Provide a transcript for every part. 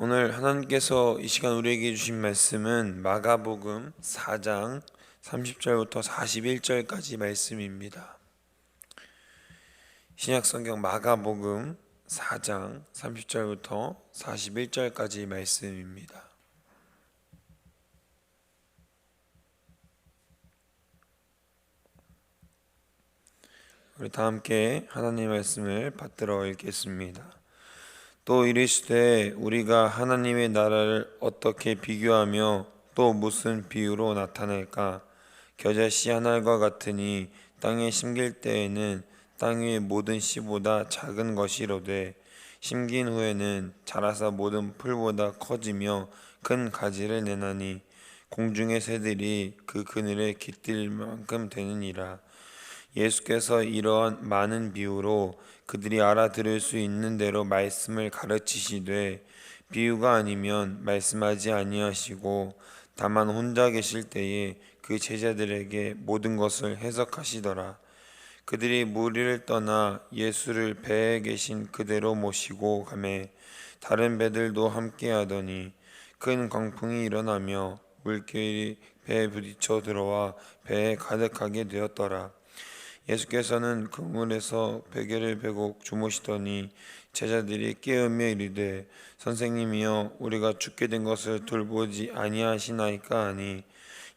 오늘 하나님께서 이 시간 우리에게 주신 말씀은 마가복음 4장 30절부터 41절까지 말씀입니다. 신약성경 마가복음 4장 30절부터 41절까지 말씀입니다. 우리 다 함께 하나님의 말씀을 받들어 읽겠습니다. 또 이르시되 우리가 하나님의 나라를 어떻게 비교하며 또 무슨 비유로 나타낼까? 겨자씨 한 알과 같으니 땅에 심길 때에는 땅 위의 모든 씨보다 작은 것이로되 심긴 후에는 자라서 모든 풀보다 커지며 큰 가지를 내나니 공중의 새들이 그 그늘에 깃들 만큼 되느니라. 예수께서 이러한 많은 비유로 그들이 알아들을 수 있는 대로 말씀을 가르치시되 비유가 아니면 말씀하지 아니하시고 다만 혼자 계실 때에 그 제자들에게 모든 것을 해석하시더라. 그들이 무리를 떠나 예수를 배에 계신 그대로 모시고 가매 다른 배들도 함께하더니 큰 광풍이 일어나며 물결이 배에 부딪혀 들어와 배에 가득하게 되었더라. 예수께서는 그물에서 베개를 베고 주무시더니 제자들이 깨우며 이르되 선생님이여 우리가 죽게 된 것을 돌보지 아니하시나이까 하니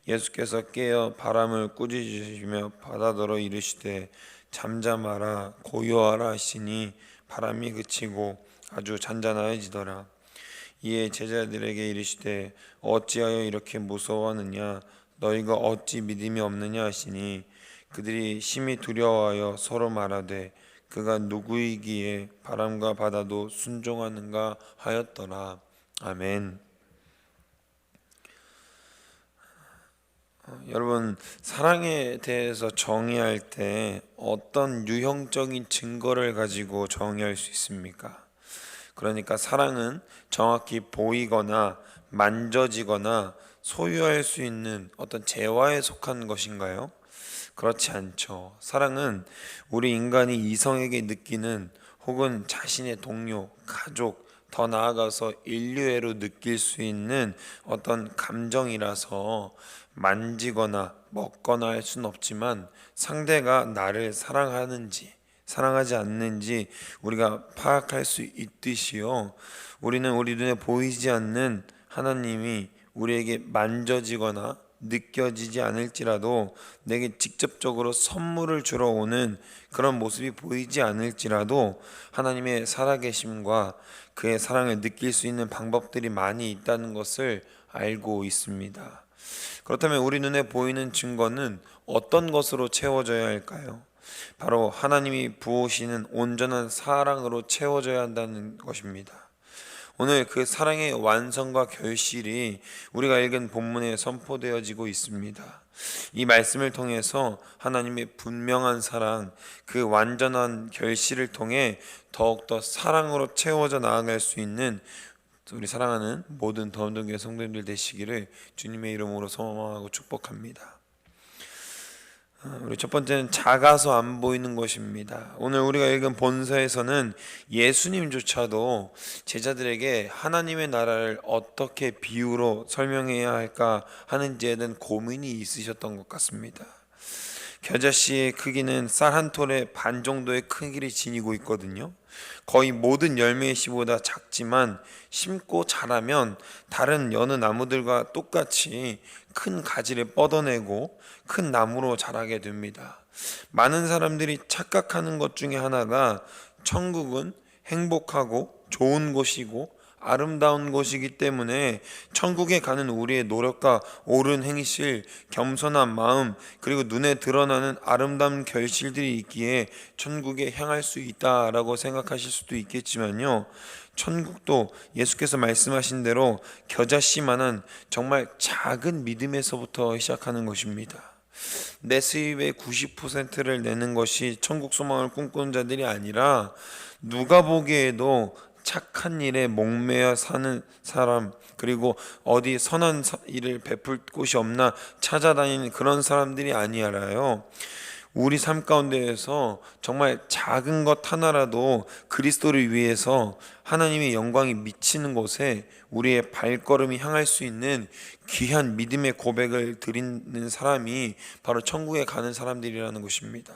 예수께서 깨어 바람을 꾸짖으시며 바다더러 이르시되 잠잠하라 고요하라 하시니 바람이 그치고 아주 잔잔하여지더라. 이에 제자들에게 이르시되 어찌하여 이렇게 무서워하느냐 너희가 어찌 믿음이 없느냐 하시니 그들이 심히 두려워하여 서로 말하되 그가 누구이기에 바람과 바다도 순종하는가 하였더라. 아멘. 여러분, 사랑에 대해서 정의할 때 어떤 유형적인 증거를 가지고 정의할 수 있습니까? 그러니까 사랑은 정확히 보이거나 만져지거나 소유할 수 있는 어떤 재화에 속한 것인가요? 그렇지 않죠. 사랑은 우리 인간이 이성에게 느끼는 혹은 자신의 동료, 가족, 더 나아가서 인류애로 느낄 수 있는 어떤 감정이라서 만지거나 먹거나 할 수는 없지만 상대가 나를 사랑하는지 사랑하지 않는지 우리가 파악할 수 있듯이요. 우리는 우리 눈에 보이지 않는 하나님이 우리에게 만져지거나 느껴지지 않을지라도 내게 직접적으로 선물을 주러 오는 그런 모습이 보이지 않을지라도 하나님의 살아계심과 그의 사랑을 느낄 수 있는 방법들이 많이 있다는 것을 알고 있습니다. 그렇다면 우리 눈에 보이는 증거는 어떤 것으로 채워져야 할까요? 바로 하나님이 부으시는 온전한 사랑으로 채워져야 한다는 것입니다. 오늘 그 사랑의 완성과 결실이 우리가 읽은 본문에 선포되어지고 있습니다. 이 말씀을 통해서 하나님의 분명한 사랑, 그 완전한 결실을 통해 더욱더 사랑으로 채워져 나아갈 수 있는 우리 사랑하는 모든 더운동교회 성도님들 되시기를 주님의 이름으로 소망하고 축복합니다. 우리 첫 번째는 작아서 안 보이는 것입니다. 오늘 우리가 읽은 본서에서는 예수님조차도 제자들에게 하나님의 나라를 어떻게 비유로 설명해야 할까 하는지에 대한 고민이 있으셨던 것 같습니다. 겨자씨의 크기는 쌀 한 톨의 반 정도의 크기를 지니고 있거든요. 거의 모든 열매의 씨보다 작지만 심고 자라면 다른 여느 나무들과 똑같이 큰 가지를 뻗어내고 큰 나무로 자라게 됩니다. 많은 사람들이 착각하는 것 중에 하나가 천국은 행복하고 좋은 곳이고 아름다운 곳이기 때문에 천국에 가는 우리의 노력과 옳은 행실, 겸손한 마음, 그리고 눈에 드러나는 아름다운 결실들이 있기에 천국에 향할 수 있다라고 생각하실 수도 있겠지만요, 천국도 예수께서 말씀하신 대로 겨자씨만한 정말 작은 믿음에서부터 시작하는 것입니다. 내 수입의 90%를 내는 것이 천국 소망을 꿈꾸는 자들이 아니라 누가 보기에도 착한 일에 목매어 사는 사람, 그리고 어디 선한 일을 베풀 곳이 없나 찾아다니는 그런 사람들이 아니라요. 우리 삶 가운데에서 정말 작은 것 하나라도 그리스도를 위해서 하나님의 영광이 미치는 곳에 우리의 발걸음이 향할 수 있는 귀한 믿음의 고백을 드리는 사람이 바로 천국에 가는 사람들이라는 것입니다.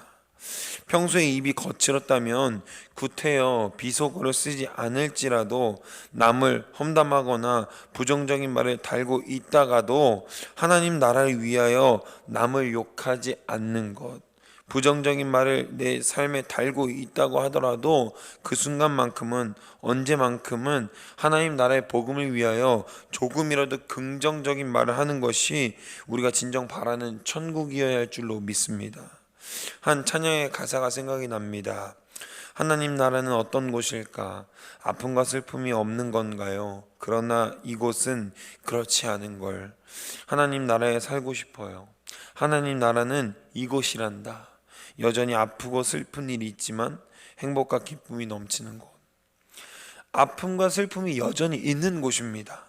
평소에 입이 거칠었다면 구태여 비속어를 쓰지 않을지라도 남을 험담하거나 부정적인 말을 달고 있다가도 하나님 나라를 위하여 남을 욕하지 않는 것, 부정적인 말을 내 삶에 달고 있다고 하더라도 그 순간만큼은, 언제만큼은 하나님 나라의 복음을 위하여 조금이라도 긍정적인 말을 하는 것이 우리가 진정 바라는 천국이어야 할 줄로 믿습니다. 한 찬양의 가사가 생각이 납니다. 하나님 나라는 어떤 곳일까? 아픔과 슬픔이 없는 건가요? 그러나 이곳은 그렇지 않은 걸. 하나님 나라에 살고 싶어요. 하나님 나라는 이곳이란다. 여전히 아프고 슬픈 일이 있지만 행복과 기쁨이 넘치는 곳. 아픔과 슬픔이 여전히 있는 곳입니다.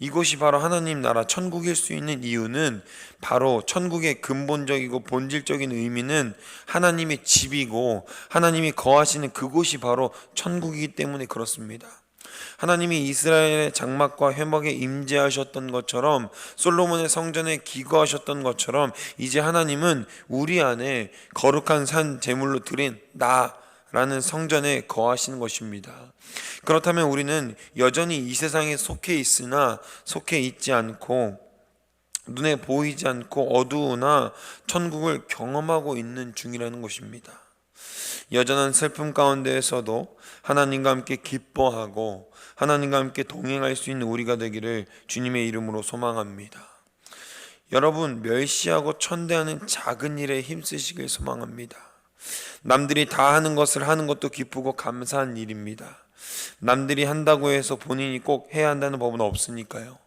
이곳이 바로 하나님 나라 천국일 수 있는 이유는 바로 천국의 근본적이고 본질적인 의미는 하나님의 집이고 하나님이 거하시는 그곳이 바로 천국이기 때문에 그렇습니다. 하나님이 이스라엘의 장막과 회막에 임재하셨던 것처럼, 솔로몬의 성전에 기거하셨던 것처럼, 이제 하나님은 우리 안에 거룩한 산 제물로 드린 나라는 성전에 거하시는 것입니다. 그렇다면 우리는 여전히 이 세상에 속해 있으나 속해 있지 않고 눈에 보이지 않고 어두우나 천국을 경험하고 있는 중이라는 것입니다. 여전한 슬픔 가운데에서도 하나님과 함께 기뻐하고 하나님과 함께 동행할 수 있는 우리가 되기를 주님의 이름으로 소망합니다. 여러분, 멸시하고 천대하는 작은 일에 힘쓰시길 소망합니다. 남들이 다 하는 것을 하는 것도 기쁘고 감사한 일입니다. 남들이 한다고 해서 본인이 꼭 해야 한다는 법은 없으니까요.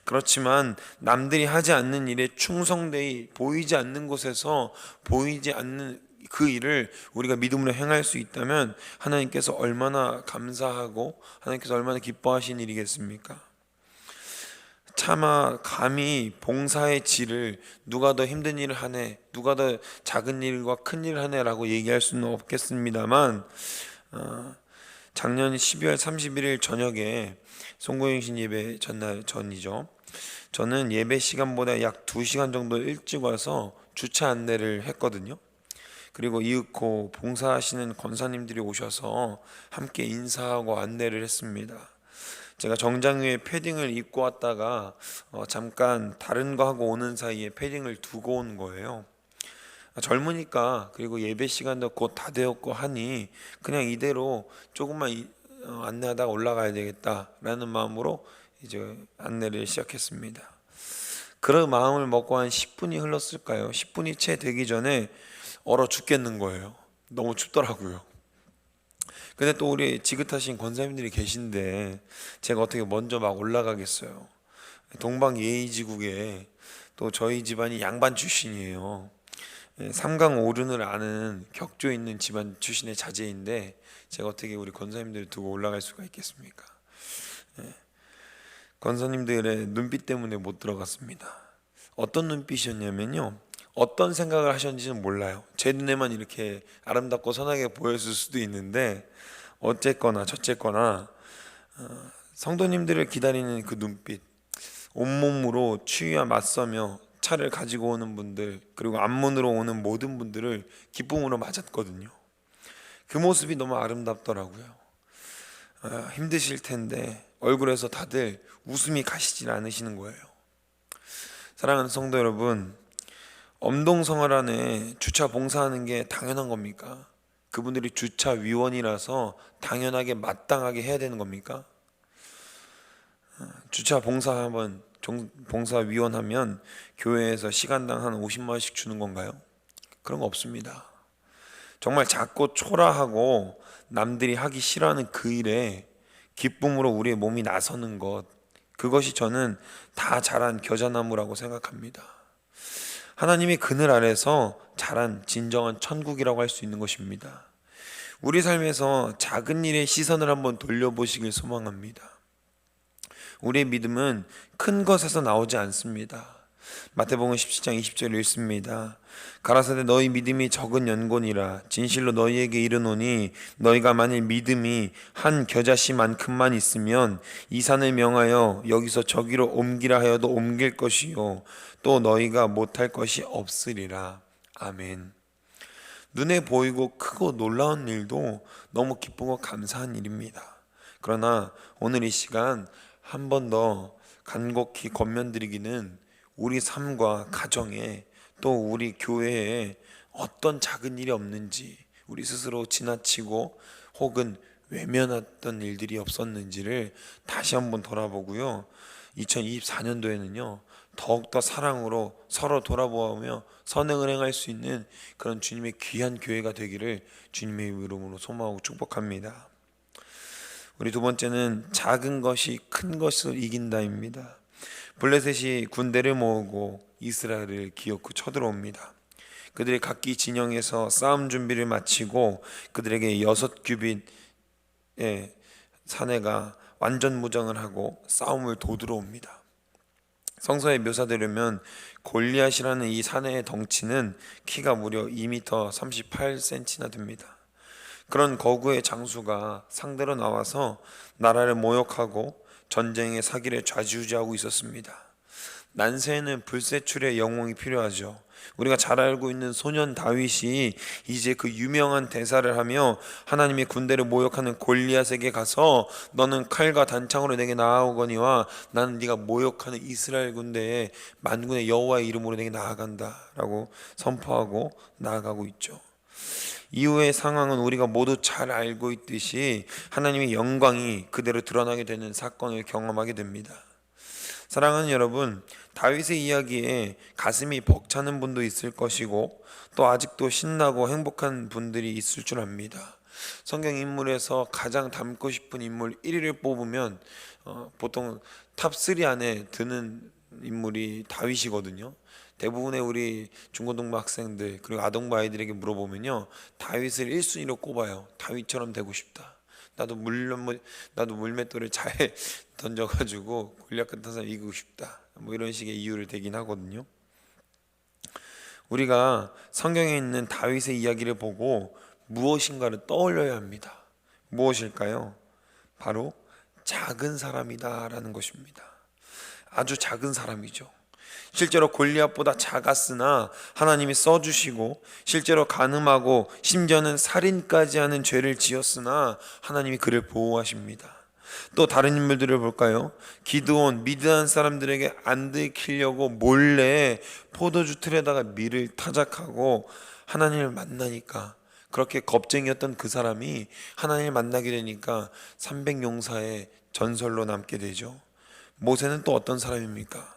그렇지만 남들이 하지 않는 일에 충성되이 보이지 않는 곳에서 보이지 않는 그 일을 우리가 믿음으로 행할 수 있다면 하나님께서 얼마나 감사하고 하나님께서 얼마나 기뻐하신 일이겠습니까? 차마 감히 봉사의 질을 누가 더 힘든 일을 하네, 누가 더 작은 일과 큰 일을 하네라고 얘기할 수는 없겠습니다만 작년 12월 31일 저녁에 송구영신 예배 전이죠. 저는 예배 시간보다 약 2시간 정도 일찍 와서 주차 안내를 했거든요. 그리고 이윽고 봉사하시는 권사님들이 오셔서 함께 인사하고 안내를 했습니다. 제가 정장 위에 패딩을 입고 왔다가 잠깐 다른 거 하고 오는 사이에 패딩을 두고 온 거예요. 젊으니까, 그리고 예배 시간도 곧 다 되었고 하니 그냥 이대로 조금만 안내하다가 올라가야 되겠다라는 마음으로 이제 안내를 시작했습니다. 그런 마음을 먹고 한 10분이 흘렀을까요? 10분이 채 되기 전에 얼어 죽겠는 거예요. 너무 춥더라고요. 근데 또 우리 지긋하신 권사님들이 계신데 제가 어떻게 먼저 막 올라가겠어요. 동방예의지국에 또 저희 집안이 양반 출신이에요. 삼강 오륜을 아는 격조 있는 집안 출신의 자제인데 제가 어떻게 우리 권사님들을 두고 올라갈 수가 있겠습니까? 권사님들의 눈빛 때문에 못 들어갔습니다. 어떤 눈빛이었냐면요, 어떤 생각을 하셨는지는 몰라요. 제 눈에만 이렇게 아름답고 선하게 보였을 수도 있는데 어쨌거나 저쨌거나 성도님들을 기다리는 그 눈빛, 온몸으로 추위와 맞서며 차를 가지고 오는 분들, 그리고 앞문으로 오는 모든 분들을 기쁨으로 맞았거든요. 그 모습이 너무 아름답더라고요. 힘드실 텐데 얼굴에서 다들 웃음이 가시질 않으시는 거예요. 사랑하는 성도 여러분, 엄동성을 안에 주차 봉사하는 게 당연한 겁니까? 그분들이 주차 위원이라서 당연하게 마땅하게 해야 되는 겁니까? 주차 봉사위원 하면 교회에서 시간당 한 50만 원씩 주는 건가요? 그런 거 없습니다. 정말 작고 초라하고 남들이 하기 싫어하는 그 일에 기쁨으로 우리의 몸이 나서는 것, 그것이 저는 다 자란 겨자나무라고 생각합니다. 하나님의 그늘 아래서 자란 진정한 천국이라고 할 수 있는 것입니다. 우리 삶에서 작은 일에 시선을 한번 돌려보시길 소망합니다. 우리의 믿음은 큰 것에서 나오지 않습니다. 마태복음 17장 20절에 읽습니다. 가라사대 너희 믿음이 적은 연곤이라 진실로 너희에게 이르노니 너희가 만일 믿음이 한 겨자씨만큼만 있으면 이 산을 명하여 여기서 저기로 옮기라 하여도 옮길 것이요 또 너희가 못할 것이 없으리라. 아멘. 눈에 보이고 크고 놀라운 일도 너무 기쁘고 감사한 일입니다. 그러나 오늘 이 시간 한 번 더 간곡히 권면드리기는 우리 삶과 가정에 또 우리 교회에 어떤 작은 일이 없는지, 우리 스스로 지나치고 혹은 외면했던 일들이 없었는지를 다시 한번 돌아보고요. 2024년도에는요 더욱더 사랑으로 서로 돌아보며 선행을 행할 수 있는 그런 주님의 귀한 교회가 되기를 주님의 이름으로 소망하고 축복합니다. 우리 두 번째는 작은 것이 큰 것을 이긴다입니다. 블레셋이 군대를 모으고 이스라엘을 기어코 쳐들어옵니다. 그들이 각기 진영에서 싸움 준비를 마치고 그들에게 6규빗의 사내가 완전 무장을 하고 싸움을 도두러 옵니다. 성서에 묘사되려면 골리앗이라는 이 사내의 덩치는 키가 무려 2m 38cm나 됩니다. 그런 거구의 장수가 상대로 나와서 나라를 모욕하고 전쟁의 사기를 좌지우지하고 있었습니다. 난세에는 불세출의 영웅이 필요하죠. 우리가 잘 알고 있는 소년 다윗이 이제 그 유명한 대사를 하며 하나님의 군대를 모욕하는 골리앗에게 가서 너는 칼과 단창으로 내게 나아오거니와 나는 네가 모욕하는 이스라엘 군대의 만군의 여호와의 이름으로 내게 나아간다 라고 선포하고 나아가고 있죠. 이후의 상황은 우리가 모두 잘 알고 있듯이 하나님의 영광이 그대로 드러나게 되는 사건을 경험하게 됩니다. 사랑하는 여러분, 다윗의 이야기에 가슴이 벅차는 분도 있을 것이고 또 아직도 신나고 행복한 분들이 있을 줄 압니다. 성경 인물에서 가장 닮고 싶은 인물 1위를 뽑으면 보통 탑3 안에 드는 인물이 다윗이거든요. 대부분의 우리 중고등부 학생들 그리고 아동부 아이들에게 물어보면요 다윗을 1순위로 꼽아요. 다윗처럼 되고 싶다. 나도 물맷돌을 잘 던져가지고 골리앗 같은 사람 이기고 싶다. 뭐 이런 식의 이유를 대긴 하거든요. 우리가 성경에 있는 다윗의 이야기를 보고 무엇인가를 떠올려야 합니다. 무엇일까요? 바로 작은 사람이다라는 것입니다. 아주 작은 사람이죠. 실제로 골리앗보다 작았으나 하나님이 써주시고 실제로 간음하고 심지어는 살인까지 하는 죄를 지었으나 하나님이 그를 보호하십니다. 또 다른 인물들을 볼까요? 기드온 미드안 사람들에게 안 들키려고 몰래 포도주 틀에다가 밀을 타작하고 하나님을 만나니까 그렇게 겁쟁이였던 그 사람이 하나님을 만나게 되니까 300용사의 전설로 남게 되죠. 모세는 또 어떤 사람입니까?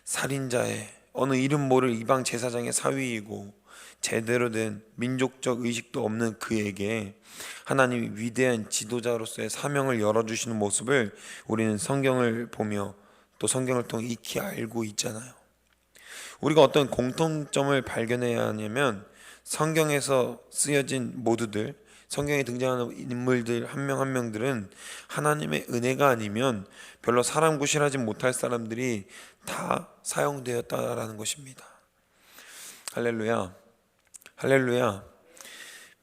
살인자의 어느 이름 모를 이방 제사장의 사위이고 제대로 된 민족적 의식도 없는 그에게 하나님이 위대한 지도자로서의 사명을 열어주시는 모습을 우리는 성경을 보며 또 성경을 통해 익히 알고 있잖아요. 우리가 어떤 공통점을 발견해야 하냐면 성경에서 쓰여진 모두들, 성경에 등장하는 인물들 한 명 한 명들은 하나님의 은혜가 아니면 별로 사람 구실하지 못할 사람들이 다 사용되었다라는 것입니다. 할렐루야, 할렐루야.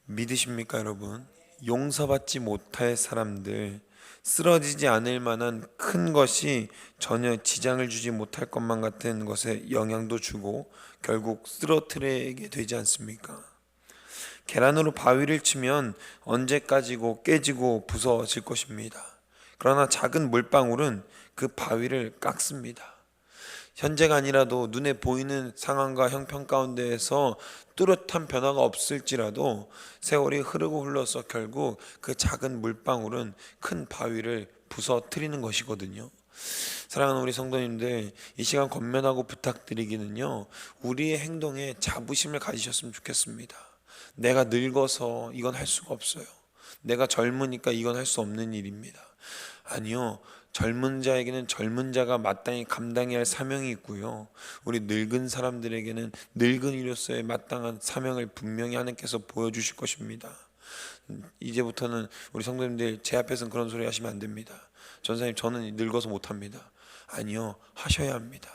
믿으십니까 여러분? 용서받지 못할 사람들, 쓰러지지 않을 만한 큰 것이 전혀 지장을 주지 못할 것만 같은 것에 영향도 주고 결국 쓰러뜨리게 되지 않습니까? 계란으로 바위를 치면 언제까지고 깨지고 부서질 것입니다. 그러나 작은 물방울은 그 바위를 깎습니다. 현재가 아니라도 눈에 보이는 상황과 형편 가운데에서 뚜렷한 변화가 없을지라도 세월이 흐르고 흘러서 결국 그 작은 물방울은 큰 바위를 부서뜨리는 것이거든요. 사랑하는 우리 성도님들, 이 시간 권면하고 부탁드리기는요, 우리의 행동에 자부심을 가지셨으면 좋겠습니다. 내가 늙어서 이건 할 수가 없어요. 내가 젊으니까 이건 할 수 없는 일입니다. 아니요, 젊은 자에게는 젊은 자가 마땅히 감당해야 할 사명이 있고요, 우리 늙은 사람들에게는 늙은이로서의 마땅한 사명을 분명히 하나님께서 보여주실 것입니다. 이제부터는 우리 성도님들 제 앞에서는 그런 소리 하시면 안 됩니다. 전사님 저는 늙어서 못합니다. 아니요, 하셔야 합니다.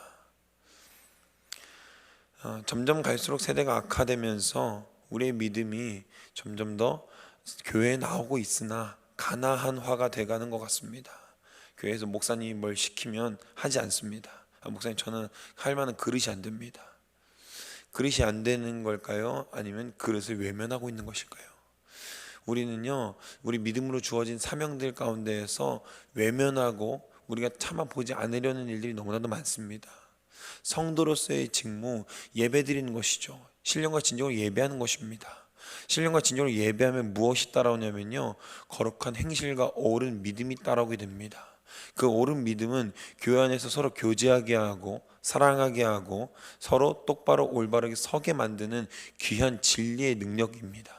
점점 갈수록 세대가 악화되면서 우리의 믿음이 점점 더 교회에 나오고 있으나 가나한화가 돼가는 것 같습니다. 교회에서 목사님이 뭘 시키면 하지 않습니다. 목사님 저는 할 만한 그릇이 안 됩니다. 그릇이 안 되는 걸까요? 아니면 그릇을 외면하고 있는 것일까요? 우리는요, 우리 믿음으로 주어진 사명들 가운데에서 외면하고 우리가 참아 보지 않으려는 일들이 너무나도 많습니다. 성도로서의 직무, 예배 드리는 것이죠. 신령과 진정으로 예배하는 것입니다. 신령과 진정으로 예배하면 무엇이 따라오냐면요, 거룩한 행실과 옳은 믿음이 따라오게 됩니다. 그 옳은 믿음은 교회 안에서 서로 교제하게 하고 사랑하게 하고 서로 똑바로 올바르게 서게 만드는 귀한 진리의 능력입니다.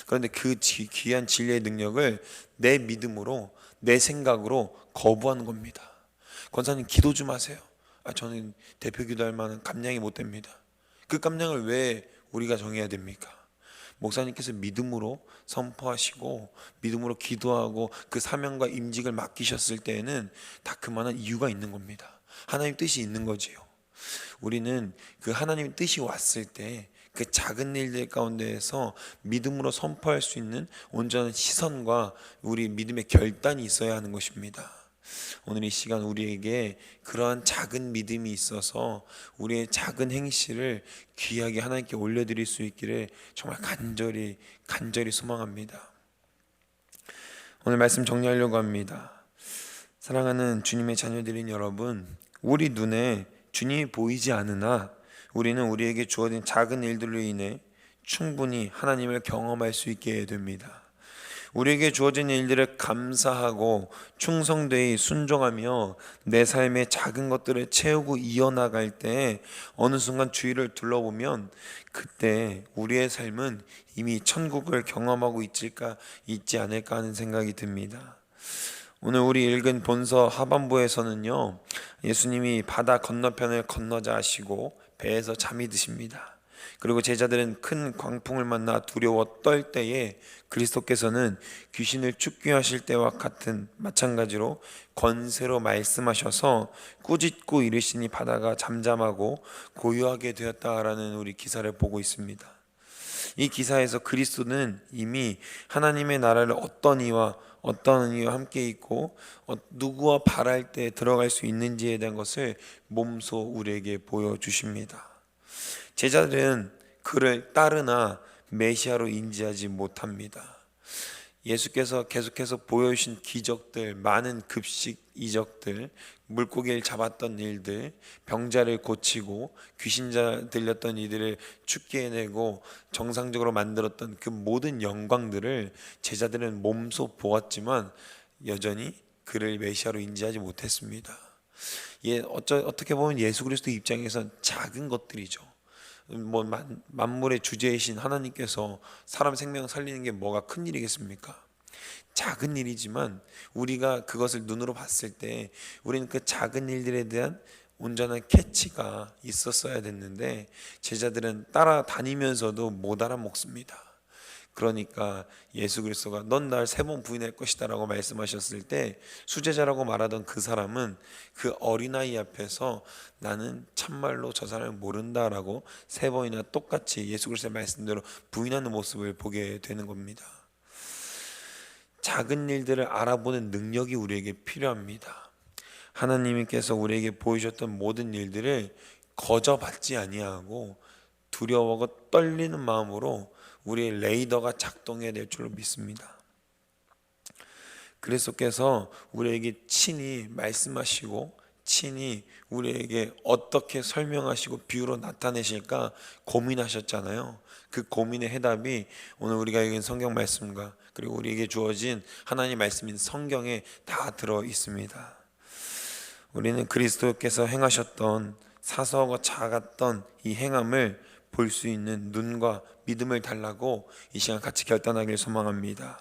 그런데 그 귀한 진리의 능력을 내 믿음으로, 내 생각으로 거부하는 겁니다. 권사님 기도 좀 하세요. 저는 대표 기도할 만한 감량이 못 됩니다. 그 감량을 왜 우리가 정해야 됩니까? 목사님께서 믿음으로 선포하시고 믿음으로 기도하고 그 사명과 임직을 맡기셨을 때에는 다 그만한 이유가 있는 겁니다. 하나님 뜻이 있는 거지요. 우리는 그 하나님 뜻이 왔을 때 그 작은 일들 가운데에서 믿음으로 선포할 수 있는 온전한 시선과 우리 믿음의 결단이 있어야 하는 것입니다. 오늘 이 시간 우리에게 그러한 작은 믿음이 있어서 우리의 작은 행실을 귀하게 하나님께 올려드릴 수 있기를 정말 간절히 소망합니다. 오늘 말씀 정리하려고 합니다. 사랑하는 주님의 자녀들인 여러분, 우리 눈에 주님이 보이지 않으나 우리는 우리에게 주어진 작은 일들로 인해 충분히 하나님을 경험할 수 있게 됩니다. 우리에게 주어진 일들을 감사하고 충성되이 순종하며 내 삶의 작은 것들을 채우고 이어나갈 때 어느 순간 주위를 둘러보면 그때 우리의 삶은 이미 천국을 경험하고 있지 않을까 하는 생각이 듭니다. 오늘 우리 읽은 본서 하반부에서는요, 예수님이 바다 건너편을 건너자 하시고 배에서 잠이 드십니다. 그리고 제자들은 큰 광풍을 만나 두려워 떨 때에 그리스도께서는 귀신을 쫓겨하실 때와 같은 마찬가지로 권세로 말씀하셔서 꾸짖고 이르시니 바다가 잠잠하고 고요하게 되었다라는 우리 기사를 보고 있습니다. 이 기사에서 그리스도는 이미 하나님의 나라를 어떤 이와 함께 있고 누구와 바랄 때 들어갈 수 있는지에 대한 것을 몸소 우리에게 보여주십니다. 제자들은 그를 따르나 메시아로 인지하지 못합니다. 예수께서 계속해서 보여주신 기적들, 많은 급식 이적들, 물고기를 잡았던 일들, 병자를 고치고 귀신자 들렸던 이들을 죽게 해내고 정상적으로 만들었던 그 모든 영광들을 제자들은 몸소 보았지만 여전히 그를 메시아로 인지하지 못했습니다. 어떻게 보면 예수 그리스도 입장에선 작은 것들이죠. 만물의 주제이신 하나님께서 사람 생명 살리는 게 뭐가 큰 일이겠습니까? 작은 일이지만 우리가 그것을 눈으로 봤을 때 우리는 그 작은 일들에 대한 온전한 캐치가 있었어야 됐는데 제자들은 따라다니면서도 못 알아먹습니다. 그러니까 예수 그리스도가 넌 날 3번 부인할 것이다 라고 말씀하셨을 때 수제자라고 말하던 그 사람은 그 어린아이 앞에서 나는 참말로 저 사람을 모른다 라고 3번이나 똑같이 예수 그리스도의 말씀대로 부인하는 모습을 보게 되는 겁니다. 작은 일들을 알아보는 능력이 우리에게 필요합니다. 하나님께서 우리에게 보여주셨던 모든 일들을 거저받지 아니하고 두려워하고 떨리는 마음으로 우리의 레이더가 작동해야 될 줄로 믿습니다. 그리스도께서 우리에게 친히 말씀하시고 친히 우리에게 어떻게 설명하시고 비유로 나타내실까 고민하셨잖아요. 그 고민의 해답이 오늘 우리가 읽은 성경 말씀과 그리고 우리에게 주어진 하나님의 말씀인 성경에 다 들어 있습니다. 우리는 그리스도께서 행하셨던 사소하고 작았던 이 행함을 볼 수 있는 눈과 믿음을 달라고 이 시간 같이 결단하길 소망합니다.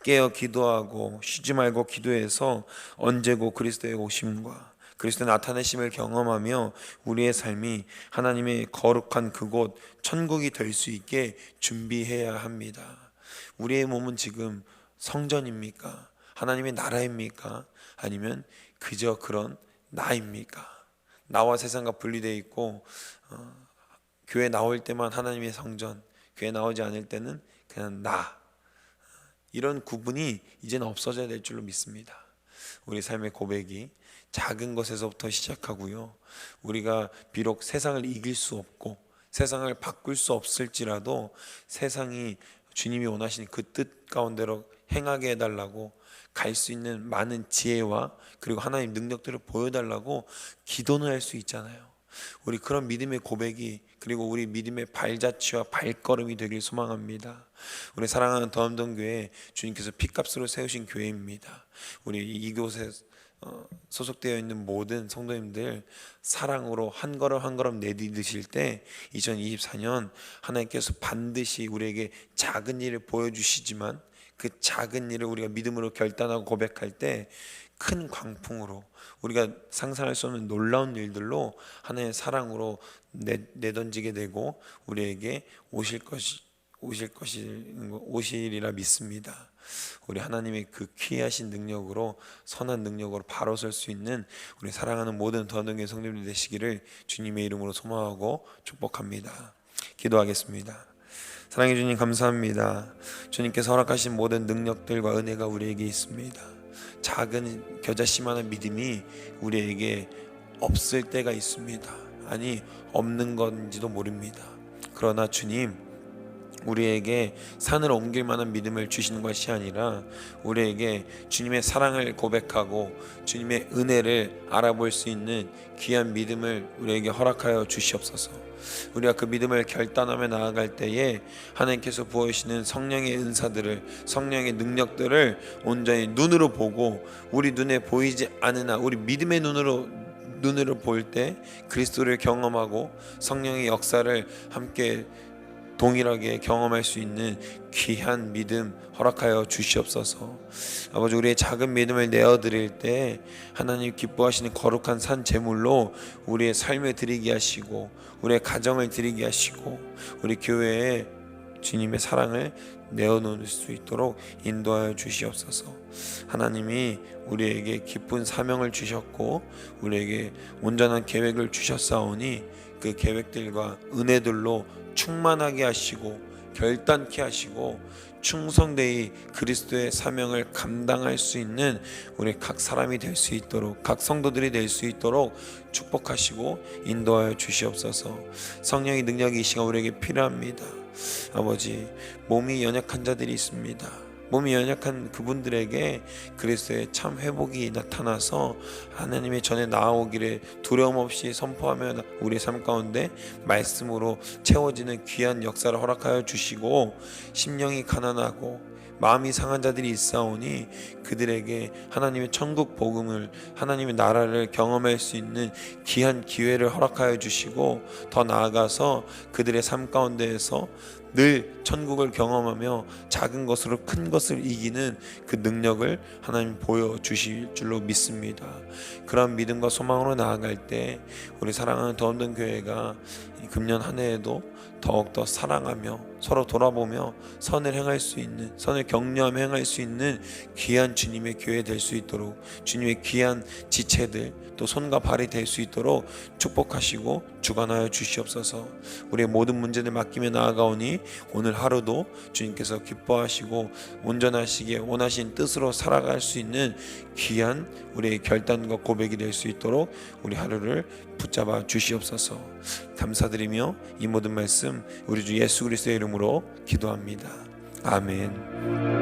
깨어 기도하고 쉬지 말고 기도해서 언제고 그리스도의 오심과 그리스도의 나타내심을 경험하며 우리의 삶이 하나님의 거룩한 그곳 천국이 될 수 있게 준비해야 합니다. 우리의 몸은 지금 성전입니까? 하나님의 나라입니까? 아니면 그저 그런 나입니까? 나와 세상과 분리되어 있고 교회 나올 때만 하나님의 성전, 교회 나오지 않을 때는 그냥 나, 이런 구분이 이제는 없어져야 될 줄로 믿습니다. 우리 삶의 고백이 작은 것에서부터 시작하고요, 우리가 비록 세상을 이길 수 없고 세상을 바꿀 수 없을지라도 세상이 주님이 원하시는 그 뜻 가운데로 행하게 해달라고, 갈 수 있는 많은 지혜와 그리고 하나님 능력들을 보여달라고 기도는 할 수 있잖아요. 우리 그런 믿음의 고백이, 그리고 우리 믿음의 발자취와 발걸음이 되길 소망합니다. 우리 사랑하는 더함동교회, 주님께서 핏값으로 세우신 교회입니다. 우리 이곳에 소속되어 있는 모든 성도님들, 사랑으로 한 걸음 한 걸음 내디디실 때 2024년 하나님께서 반드시 우리에게 작은 일을 보여주시지만, 그 작은 일을 우리가 믿음으로 결단하고 고백할 때 큰 광풍으로, 우리가 상상할 수 없는 놀라운 일들로 하나님의 사랑으로 내던지게 되고 우리에게 오시리라 믿습니다. 우리 하나님의 그 귀하신 능력으로, 선한 능력으로 바로 설 수 있는 우리 사랑하는 모든 더함동교회 성도님들 되시기를 주님의 이름으로 소망하고 축복합니다. 기도하겠습니다. 사랑해 주님, 감사합니다. 주님께서 허락하신 모든 능력들과 은혜가 우리에게 있습니다. 작은 겨자씨만한 믿음이 우리에게 없을 때가 있습니다. 아니, 없는 건지도 모릅니다. 그러나 주님, 우리에게 산을 옮길 만한 믿음을 주시는 것이 아니라 우리에게 주님의 사랑을 고백하고 주님의 은혜를 알아볼 수 있는 귀한 믿음을 우리에게 허락하여 주시옵소서. 우리가 그 믿음을 결단하며 나아갈 때에 하나님께서 부어주시는 성령의 은사들을, 성령의 능력들을 온전히 눈으로 보고, 우리 눈에 보이지 않으나 우리 믿음의 눈으로 볼 때 그리스도를 경험하고 성령의 역사를 함께 동일하게 경험할 수 있는 귀한 믿음 허락하여 주시옵소서. 아버지, 우리의 작은 믿음을 내어드릴 때 하나님 기뻐하시는 거룩한 산 제물로 우리의 삶을 드리게 하시고, 우리의 가정을 드리게 하시고, 우리 교회에 주님의 사랑을 내어놓을 수 있도록 인도하여 주시옵소서. 하나님이 우리에게 기쁜 사명을 주셨고 우리에게 온전한 계획을 주셨사오니 그 계획들과 은혜들로 충만하게 하시고 결단케 하시고 충성되이 그리스도의 사명을 감당할 수 있는 우리 각 사람이 될 수 있도록, 각 성도들이 될 수 있도록 축복하시고 인도하여 주시옵소서. 성령의 능력이 이 시간 우리에게 필요합니다. 아버지, 몸이 연약한 자들이 있습니다. 몸이 연약한 그분들에게 그리스도의 참 회복이 나타나서 하나님의 전에 나아오기를 두려움 없이 선포하며 우리의 삶 가운데 말씀으로 채워지는 귀한 역사를 허락하여 주시고, 심령이 가난하고 마음이 상한 자들이 있사오니 그들에게 하나님의 천국 복음을, 하나님의 나라를 경험할 수 있는 귀한 기회를 허락하여 주시고, 더 나아가서 그들의 삶 가운데에서 늘 천국을 경험하며 작은 것으로 큰 것을 이기는 그 능력을 하나님 보여주실 줄로 믿습니다. 그런 믿음과 소망으로 나아갈 때 우리 사랑하는 더함동교회가 금년 한 해에도 더욱더 사랑하며 서로 돌아보며 선을 행할 수 있는, 선을 격려하며 행할 수 있는 귀한 주님의 교회 될 수 있도록, 주님의 귀한 지체들 또 손과 발이 될 수 있도록 축복하시고 주관하여 주시옵소서. 우리의 모든 문제를 맡기며 나아가오니 오늘 하루도 주님께서 기뻐하시고 온전하시게 원하신 뜻으로 살아갈 수 있는 귀한 우리의 결단과 고백이 될 수 있도록 우리 하루를 붙잡아 주시옵소서. 감사드리며 이 모든 말씀 우리 주 예수 그리스도의 이름으로 기도합니다. 아멘.